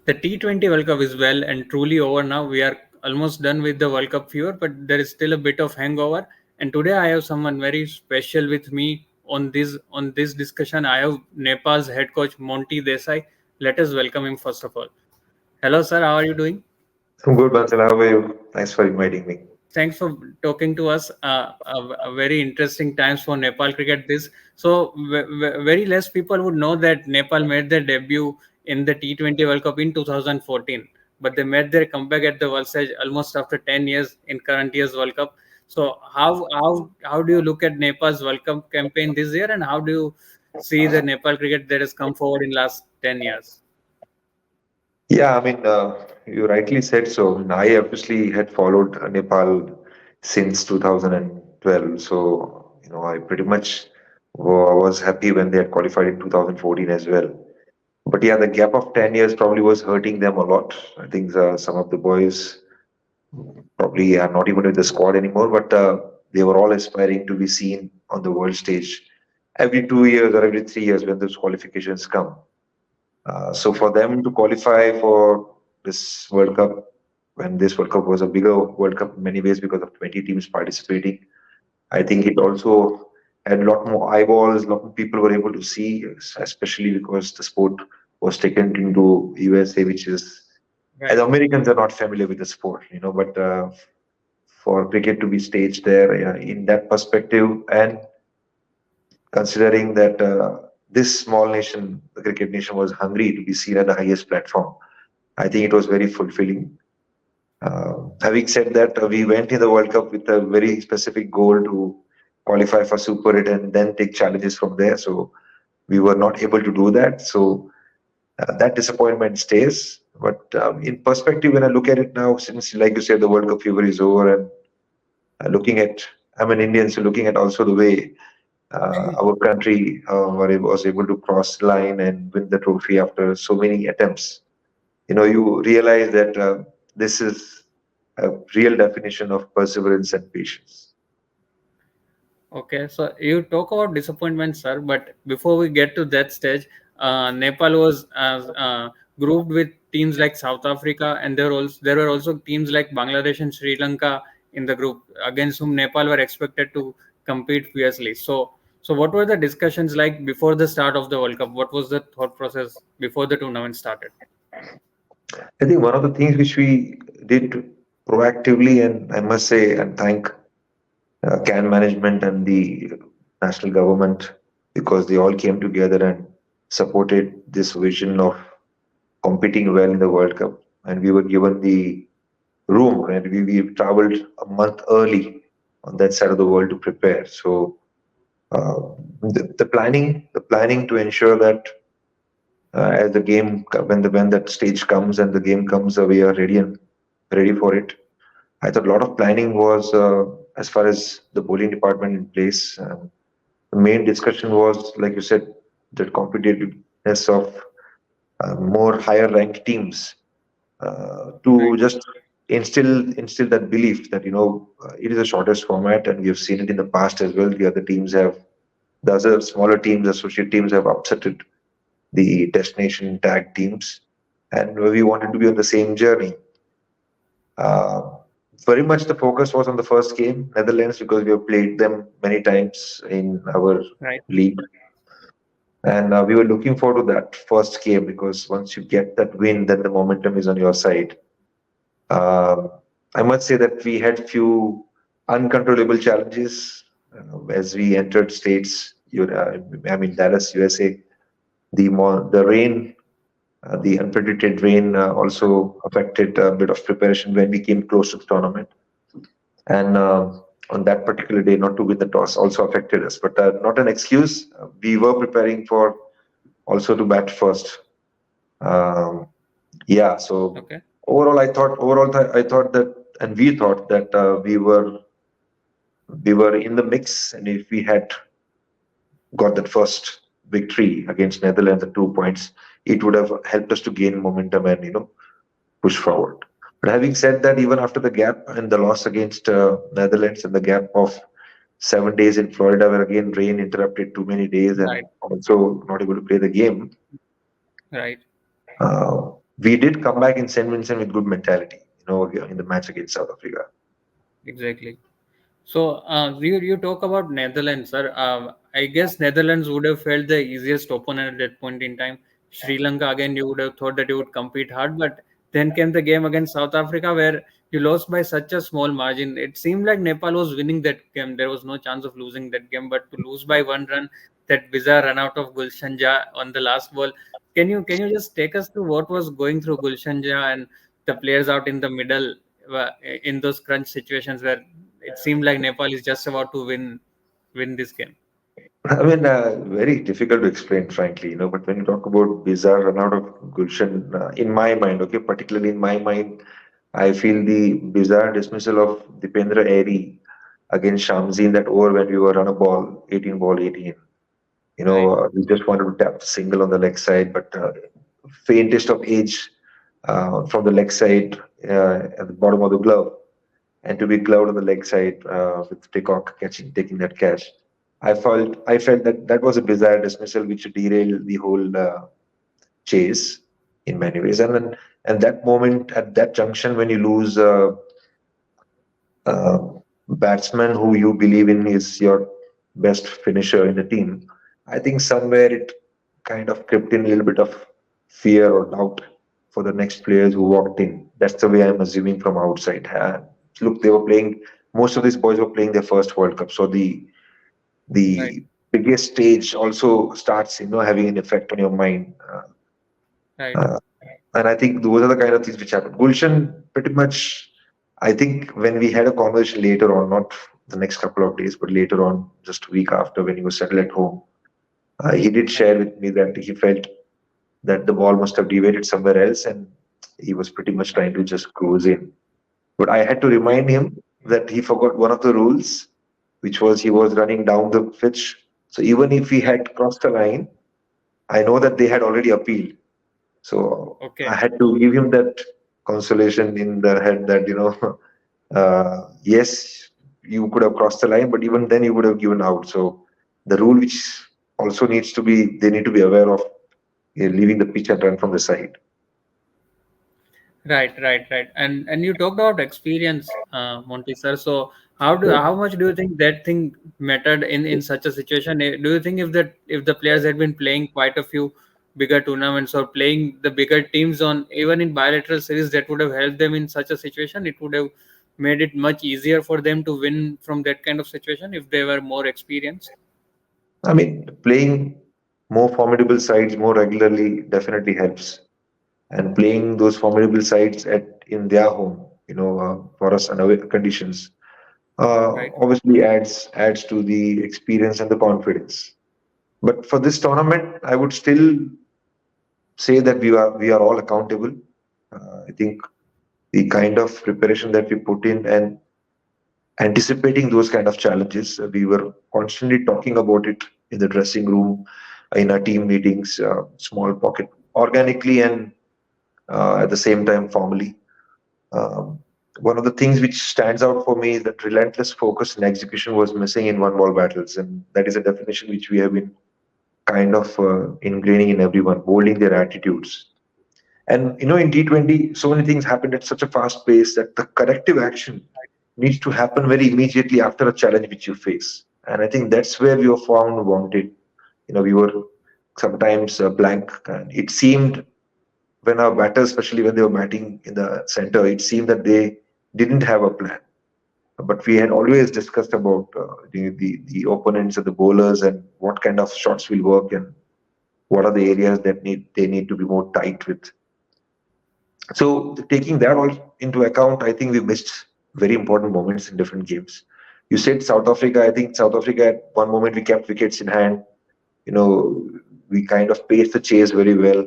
The T20 World Cup is well and truly over now. We are almost done with the World Cup fever, but there is still a bit of hangover. And today I have someone very special with me on this discussion. I have Nepal's head coach Monty Desai. Let us welcome him first of all. Hello, sir. How are you doing? I'm good, Bansal. How are you? Thanks for inviting me. Thanks for talking to us. A very interesting times for Nepal cricket. This so very less people would know that Nepal made their debut in the T20 World Cup in 2014, but they made their comeback at the World Stage almost after 10 years in current year's World Cup. So how do you look at Nepal's World Cup campaign this year, and how do you see the Nepal cricket that has come forward in last 10 years? Yeah, you rightly said so. I obviously had followed Nepal since 2012. So, I pretty much was happy when they had qualified in 2014 as well. But yeah, the gap of 10 years probably was hurting them a lot. I think some of the boys probably are not even with the squad anymore, but they were all aspiring to be seen on the world stage every 2 years or every 3 years when those qualifications come. So for them to qualify for this World Cup, when this World Cup was a bigger World Cup in many ways because of 20 teams participating, I think it also had a lot more eyeballs, a lot more people were able to see, especially because the sport was taken into USA, which is, as Right. Americans are not familiar with the sport, but for cricket to be staged there in that perspective, and considering that this small nation, the cricket nation, was hungry to be seen at the highest platform. I think it was very fulfilling. Having said that, we went in the World Cup with a very specific goal to qualify for Super 8 and then take challenges from there. So we were not able to do that. So that disappointment stays. But in perspective, when I look at it now, since, like you said, the World Cup fever is over, and looking at, I'm an Indian, so looking at also the way our country was able to cross the line and win the trophy after so many attempts. You realize that this is a real definition of perseverance and patience. Okay, so you talk about disappointment, sir, but before we get to that stage, Nepal was grouped with teams like South Africa, and there were also teams like Bangladesh and Sri Lanka in the group against whom Nepal were expected to compete fiercely. So what were the discussions like before the start of the World Cup? What was the thought process before the tournament started? I think one of the things which we did proactively, and I must say, and thank CAN management and the national government, because they all came together and supported this vision of competing well in the World Cup. And we were given the room, and we traveled a month early on that side of the world to prepare. So the planning to ensure that as the game when that stage comes and the game comes, we are ready for it. I thought a lot of planning was as far as the bowling department in place. The main discussion was, like you said, the competitiveness of more higher ranked teams to Right. just instill that belief that it is the shortest format, and we have seen it in the past as well. The other smaller teams, associate teams, have upset the destination tag teams, and we wanted to be on the same journey. Uh, Very much the focus was on the first game, Netherlands, because we have played them many times in our Right. league, and we were looking forward to that first game because once you get that win, then the momentum is on your side. Uh, I must say that we had few uncontrollable challenges as we entered states. Dallas, USA. The rain, the unpredicted rain, also affected a bit of preparation when we came close to the tournament. And on that particular day, not to win the toss also affected us, but not an excuse. We were preparing for also to bat first. Um, yeah, so Okay. I thought that, and we thought that we were in the mix, and if we had got that first victory against Netherlands at 2 points, it would have helped us to gain momentum and push forward. But having said that, even after the gap and the loss against Netherlands and the gap of 7 days in Florida, where again rain interrupted too many days and Right. also not able to play the game, Right. uh, we did come back in St. Vincent with good mentality, in the match against South Africa. Exactly. So you talk about Netherlands, sir. I guess Netherlands would have felt the easiest opponent at that point in time. Sri Lanka again, you would have thought that you would compete hard, but then came the game against South Africa where you lost by such a small margin. It seemed like Nepal was winning that game. There was no chance of losing that game, but to lose by 1 run, that bizarre run out of Gulshan Jah on the last ball. Can you just take us through what was going through Gulshan Jah and the players out in the middle in those crunch situations where it seemed like Nepal is just about to win this game. I mean, very difficult to explain, frankly, but when you talk about bizarre run out of Gulshan, in my mind, okay, particularly in my mind, I feel the bizarre dismissal of Dipendra Airy against Shamsi in that over when we were on a ball, 18 ball 18. Right, We just wanted to tap the single on the leg side, but faintest of age from the leg side at the bottom of the glove, and to be gloved on the leg side with Peacock taking that catch. I felt that that was a bizarre dismissal which derailed the whole chase in many ways. And that moment at that junction when you lose uh, batsman who you believe in is your best finisher in the team, I think somewhere it kind of crept in a little bit of fear or doubt for the next players who walked in. That's the way I'm assuming from outside. Look, they were playing. Most of these boys were playing their first World Cup, so right, the biggest stage also starts, having an effect on your mind. right, Uh, and I think those are the kind of things which happen. Gulshan, pretty much, I think when we had a conversation later on, not the next couple of days, but later on, just a week after when he was settled at home, he did right, share with me that he felt that the ball must have deviated somewhere else and he was pretty much trying to just cruise in. But I had to okay, remind him that he forgot one of the rules, which was he was running down the pitch. So even if he right, had crossed the line, I know that they had already appealed. So I okay, had to give him that consolation in the head that, yes, you could have crossed the line, but even then you would have given out. So the rule which also needs to be, they need to be aware of leaving the pitch and run from the side. right. And you talked about experience, Monty sir. So how much do you think that thing mattered in such a situation? Do you think if the players had been playing quite a few bigger tournaments or playing the bigger teams on even in bilateral series, that would have helped them in such a situation? It would have made it much easier for them to win from that kind of situation if they were more experienced. I mean, playing more formidable sides more regularly definitely helps. And playing those formidable sides in their home, for us unaware conditions, Right, obviously adds to the experience and the confidence. But for this tournament, I would still say that we are all accountable. I think the kind of preparation that we put in and anticipating those kind of challenges, we were constantly talking about it in the dressing room, in our team meetings, small pocket, organically and at the same time formally. Um, One of the things which stands out for me is that relentless focus and execution was missing in one ball battles, and that is a definition which we have been kind of ingraining in everyone, molding their attitudes. And in T20, so many things happened at such a fast pace that the corrective action needs to happen very immediately after a challenge which you face. And I think that's where we were found wanted. We were sometimes blank, and it seemed when our batters, especially when they were batting in the center, it seemed that they didn't have a plan. But we had always discussed about the opponents and the bowlers and what kind of shots will work and what are the areas that they need to be more tight with. So taking that all into account, I think we missed very important moments in different games. You said South Africa. I think South Africa at one moment we kept wickets in hand. You know, we kind of paced the chase very well.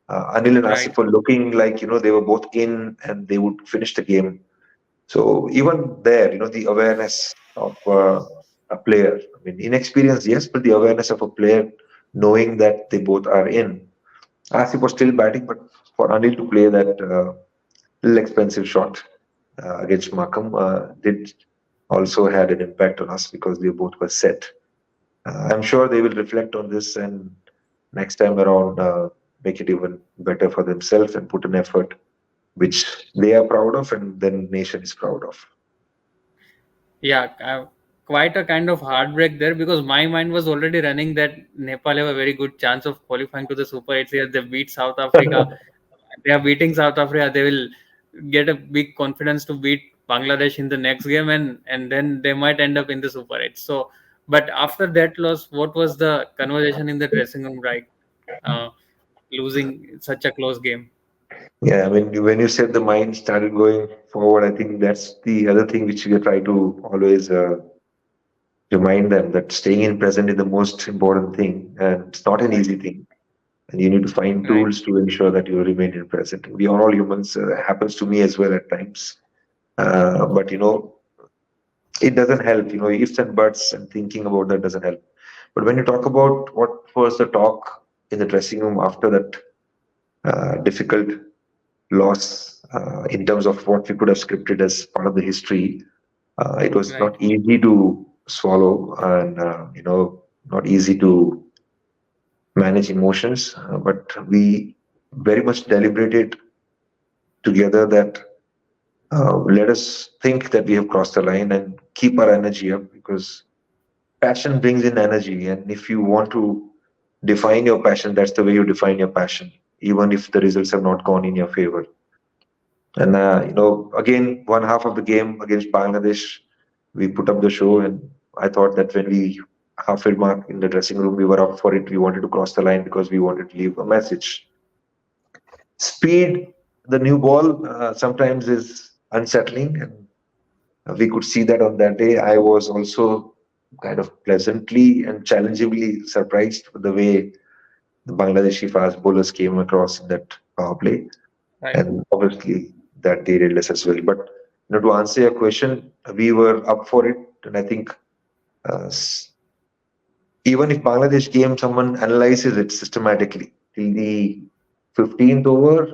Anil and right, Asif were looking like they were both in and they would finish the game. So even there, the awareness of a player. I mean, inexperience, yes, but the awareness of a player knowing that they both are in. Asif was still batting, but for Anil to play that little expensive shot against Markham did also had an impact on us because they both were set. I'm sure they will reflect on this and next time around. make it even better for themselves and put an effort which they are proud of and then nation is proud of. Yeah, quite a kind of heartbreak there because my mind was already running that Nepal have a very good chance of qualifying to the Super 8 here. They beat South Africa. They are beating South Africa. They will get a big confidence to beat Bangladesh in the next game, and then they might end up in the Super 8. So, but after that loss, what was the conversation in the dressing room like? Uh, Losing such a close game. Yeah, I mean, when you said the mind started going forward, I think that's the other thing which we try to always remind them that staying in present is the most important thing, and it's not an easy thing. And you need to find Right, tools to ensure that you remain in present. We are all humans. Happens to me as well at times. But it doesn't help. Ifs and buts and thinking about that doesn't help. But when you talk about what was the talk in the dressing room after that difficult loss, in terms of what we could have scripted as part of the history, it was right, not easy to swallow, and not easy to manage emotions. But we very much deliberated together that let us think that we have crossed the line and keep our energy up, because passion brings in energy, and if you want to define your passion, that's the way you define your passion, even if the results have not gone in your favor. And again, one half of the game against Bangladesh, we put up the show, and I thought that when we halfway mark in the dressing room, we were up for it. We wanted to cross the line because we wanted to leave a message. Speed, the new ball, sometimes is unsettling, and we could see that on that day. I was also kind of pleasantly and challengingly surprised with the way the Bangladeshi fast bowlers came across in that power play, right, and obviously that derailed us as well. But to answer your question, we were up for it, and I think uh, s- even if Bangladesh game, someone analyzes it systematically till the 15th over,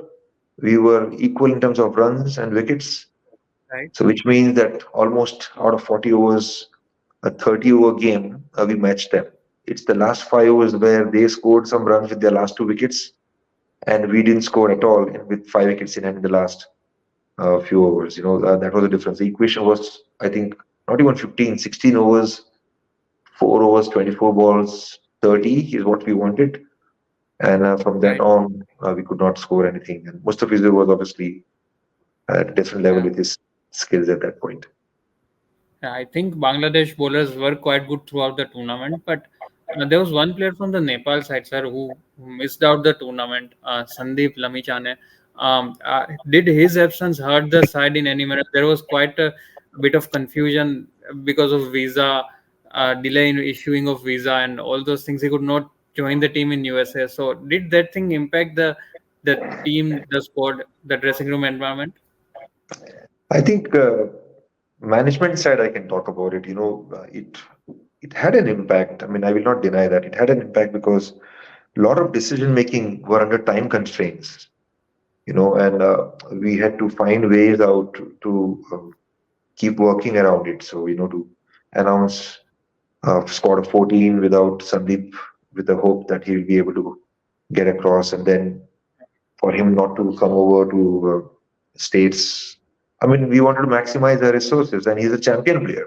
we were equal in terms of runs and wickets. right, So which means that almost out of 40 overs, a 30 over game, we matched them. It's the last 5 overs where they scored some runs with their last two wickets, and we didn't score at all with 5 wickets in hand in the last few overs. That was the difference. The equation was, I think, not even 15, 16 overs, 4 overs, 24 balls, 30 is what we wanted. And from then right. on, we could not score anything. And Mustafizur was obviously at a different level Yeah. with his skills at that point. Yeah, I think Bangladesh bowlers were quite good throughout the tournament, but there was one player from the Nepal side, sir, who missed out the tournament, Sandeep Lamichhane. Did his absence hurt the side in any manner? There was quite a bit of confusion because of visa, delay in issuing of visa, and all those things. He could not join the team in USA. So, did that thing impact the team, the squad, the dressing room environment? I think management side, I can talk about it. It had an impact. I mean, I will not deny that it had an impact because a lot of decision making were under time constraints. And we had to find ways out to keep working around it. So to announce a squad of 14 without Sandeep, with the hope that he'll be able to get across, and then for him not to come over to states. I mean, we wanted to maximize our resources, and he's a champion player.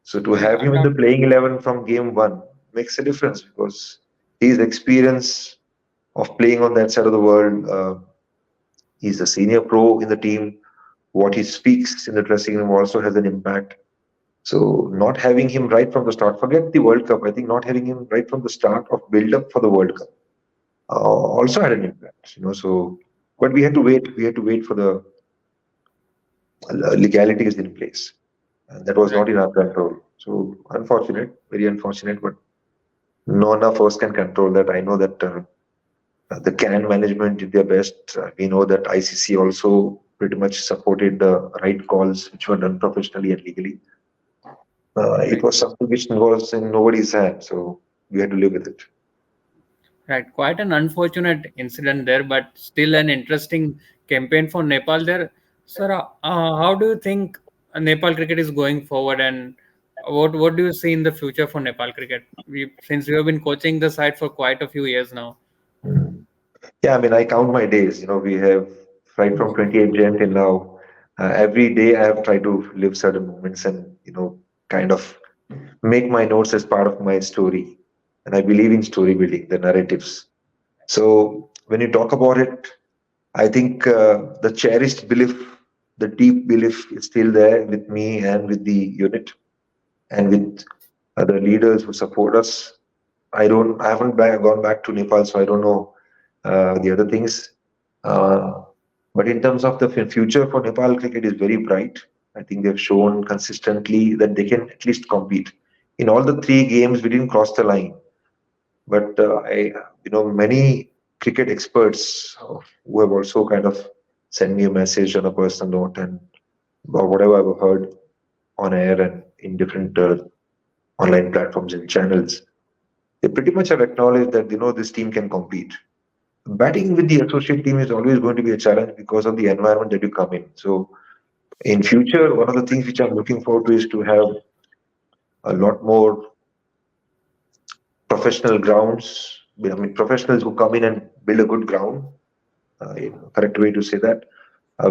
So to Yeah, have him in the playing 11 from game one makes a difference, because his experience of playing on that side of the world, he's a senior pro in the team. What he speaks in the dressing room also has an impact. So not having him right from the start, forget the World Cup. I think not having him right from the start of build up for the World Cup also had an impact. So but we had to wait. We had to wait for the legalities in place, and that was not right. in our control. So unfortunate, very unfortunate, but none of us can control that. I know that the CAN management did their best. We know that ICC also pretty much supported the right calls, which were done professionally and legally. It Right. was something which was in nobody's hand, so we had to live with it. Right, quite an unfortunate incident there, but still an interesting campaign for Nepal there. Sir, how do you think Nepal cricket is going forward, and what do you see in the future for Nepal cricket? Since you have been coaching the side for quite a few years now. Mm. Yeah, I mean, I count my days. We have right from 28 Jan till now. Every day I have tried to live certain moments and, kind of make my notes as part of my story. And I believe in story building, the narratives. So when you talk about it, I think the cherished belief, the deep belief is still there with me and with the unit and with other leaders who support us. I haven't gone back to Nepal, so I don't know the other things. Uh, but in terms of the future for Nepal cricket is very bright. I think they've shown consistently that they can at least compete. In all the three games, we didn't cross the line. But many cricket experts who have also kind of sent me a message on a personal note and or whatever I've heard on air and in different online platforms and channels, they pretty much have acknowledged that this team can compete. Batting with the associate team is always going to be a challenge because of the environment that you come in. So in future, one of the things which I'm looking forward to is to have a lot more professional grounds. I mean, professionals who come in and build a good ground. Correct way to say that.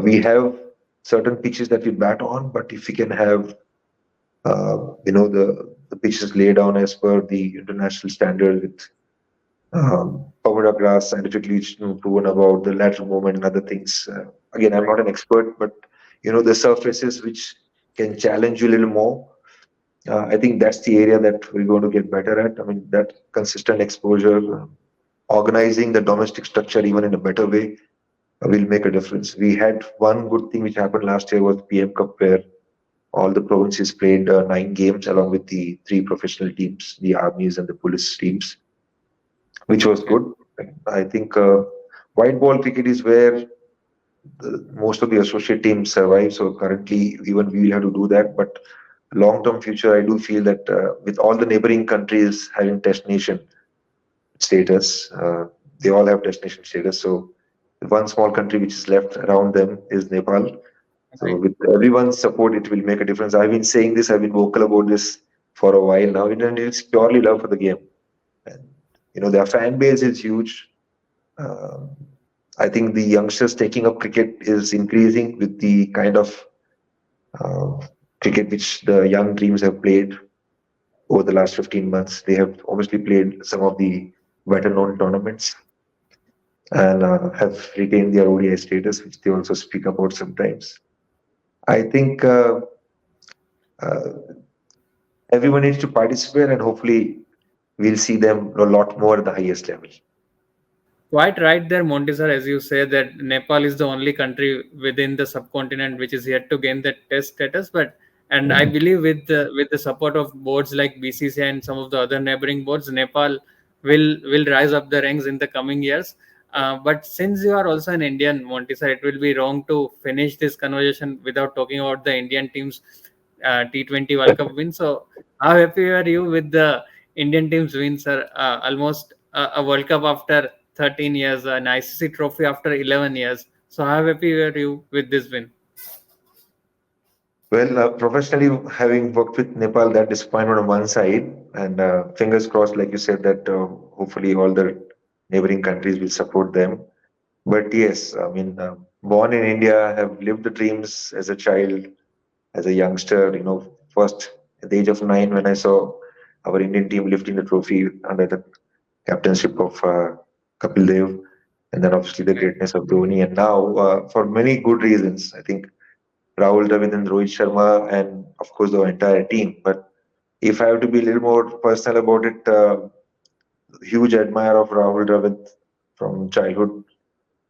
We have certain pitches that we bat on, but if we can have the pitches laid down as per the international standard with Pavada grass, scientifically proven about the lateral movement and other things. Again, I'm not an expert, but the surfaces which can challenge you a little more. I think that's the area that we're going to get better at. I mean, that consistent exposure, organizing the domestic structure even in a better way will make a difference. We had one good thing which happened last year was PM Cup, where all the provinces played 9 games along with the three professional teams, the armies and the police teams, which was Okay. good. I think white ball cricket is where most of the associate teams survive. So currently, even we will have to do that. But long-term future, I do feel that with all the neighboring countries having test nation status, they all have destination status. So one small country which is left around them is Nepal. So Right. with everyone's support, it will make a difference. I've been saying this, I've been vocal about this for a while now. It's purely love for the game. And, their fan base is huge. Um I think the youngsters taking up cricket is increasing with the kind of uh, cricket which the young teams have played over the last 15 months. They have obviously played some of the better known tournaments and have retained their ODI status, which they also speak about sometimes. I think uh, everyone needs to participate, and hopefully, we'll see them a lot more at the highest level. Quite right there, Montisar, as you say that Nepal is the only country within the subcontinent which is yet to gain that test status. But and I Mhm. believe with the support of boards like BCCI and some of the other neighboring boards, Nepal will rise up the ranks in the coming years. But since you are also an Indian, Montisar, it will be wrong to finish this conversation without talking about the Indian team's T20 World Cup win. So, how happy are you with the Indian team's win, sir? Almost a World Cup after 13 years, an ICC trophy after 11 years. So, how happy were you with this win? Well, professionally, having worked with Nepal, that disappointment on one side, and fingers crossed, like you said, that hopefully all the neighboring countries will support them. But yes, I mean, born in India, have lived the dreams as a child, as a youngster. First at the age of 9, when I saw our Indian team lifting the trophy under the captainship of Kapil Dev, and then obviously the Right. greatness of Dhoni. And now, for many good reasons, I think Rahul Dravid and Rohit Sharma, and of course the entire team. But if I have to be a little more personal about it, huge admirer of Rahul Dravid from childhood,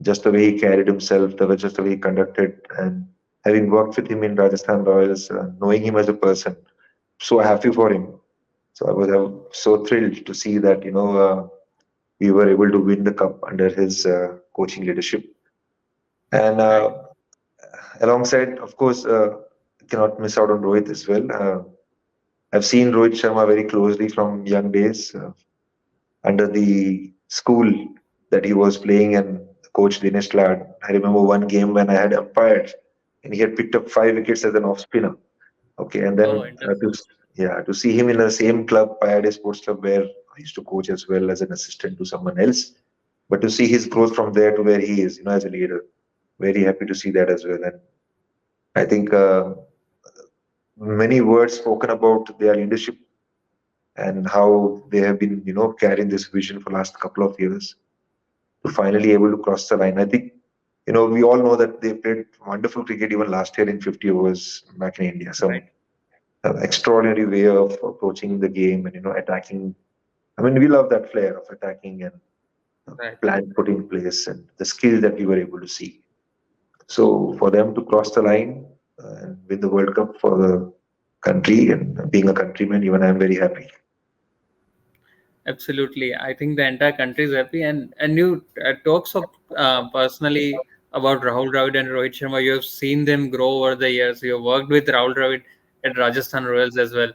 just the way he carried himself, just the way he conducted, and having worked with him in Rajasthan Royals, knowing him as a person, so happy for him. So I was so thrilled to see that we were able to win the cup under his coaching leadership. And Right. alongside, of course, cannot miss out on Rohit as well. I've seen Rohit Sharma very closely from young days under the school that he was playing and coach Dinesh Lad. I remember one game when I had umpired and he had picked up 5 wickets as an off spinner. Okay, and Oh, then interesting. to see him in the same club, Payade Sports Club, where I used to coach as well as an assistant to someone else. But to see his growth from there to where he is, as a leader, very happy to see that as well. And I think many words spoken about their leadership and how they have been, carrying this vision for last couple of years to finally able to cross the line. I think, we all know that they played wonderful cricket even last year in 50 overs back in India. Some Right. extraordinary way of approaching the game and, attacking. I mean, we love that flair of attacking and Right. plan put in place and the skill that we were able to see. So for them to cross the line and win the World Cup for the country and being a countryman, even I'm very happy. Absolutely. I think the entire country is happy. And you talk so personally about Rahul Dravid and Rohit Sharma. You have seen them grow over the years. You have worked with Rahul Dravid at Rajasthan Royals as well.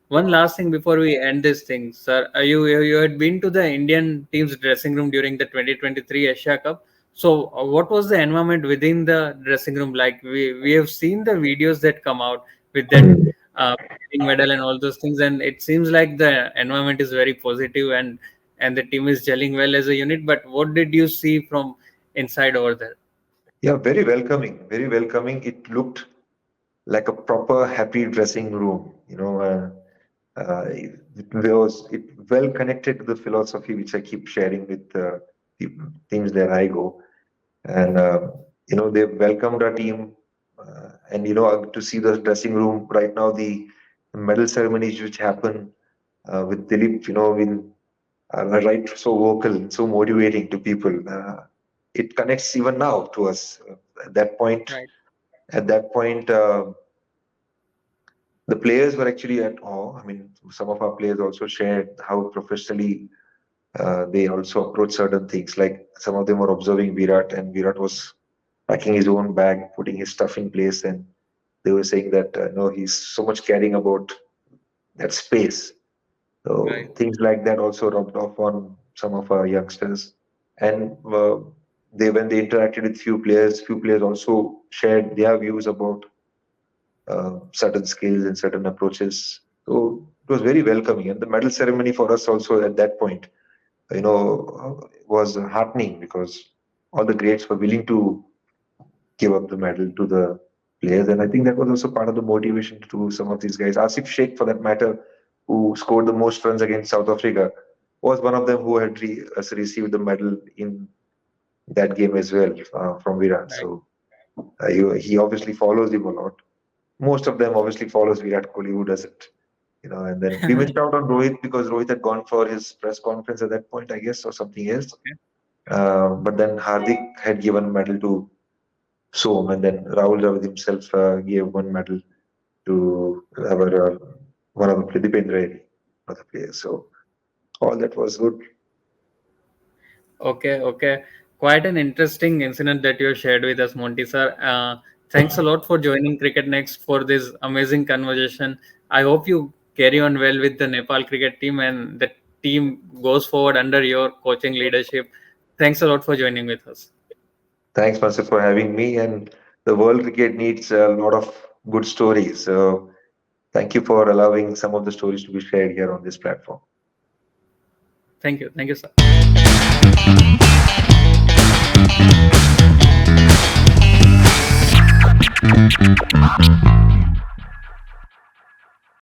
One last thing before we end this thing, sir. You had been to the Indian team's dressing room during the 2023 Asia Cup. So, what was the environment within the dressing room like? We have seen the videos that come out with that winning medal and all those things, and it seems like the environment is very positive and the team is gelling well as a unit. But what did you see from inside over there? Yeah, very welcoming, very welcoming. It looked like a proper happy dressing room. It well connected to the philosophy which I keep sharing with the teams that I go. And they welcomed our team, and to see the dressing room right now, the medal ceremonies which happen with Dilip, in right, so vocal, so motivating to people. It connects even now to us. At that point, Right. at that point, the players were actually at awe. I mean, some of our players also shared how professionally they also approach certain things. Like some of them were observing Virat, and Virat was packing his own bag, putting his stuff in place, and they were saying that no, he's so much caring about that space. So Right. things like that also rubbed off on some of our youngsters, and when they interacted with few players also shared their views about certain skills and certain approaches. So it was very welcoming, and the medal ceremony for us also at that point, was heartening because all the greats were willing to give up the medal to the players. And I think that was also part of the motivation to some of these guys. Asif Sheikh, for that matter, who scored the most runs against South Africa, was one of them who had received the medal in that game as well from Virat. Right. So he obviously follows him a lot. Most of them obviously follows Virat Kohli, who doesn't. And then we missed out on Rohit because Rohit had gone for his press conference at that point, I guess, or something else. Okay. But then Hardik had given medal to Som, and then Rahul Dravid himself gave one medal to Okay. our one of the Dipendra, other players. So all that was good. Okay. Okay. Quite an interesting incident that you shared with us, Monty sir. Thanks a lot for joining Cricket Next for this amazing conversation. I hope you carry on well with the Nepal cricket team and the team goes forward under your coaching leadership. Thanks a lot for joining with us. Thanks, Mansur, for having me. And the world cricket needs a lot of good stories. So thank you for allowing some of the stories to be shared here on this platform. Thank you. Thank you, sir.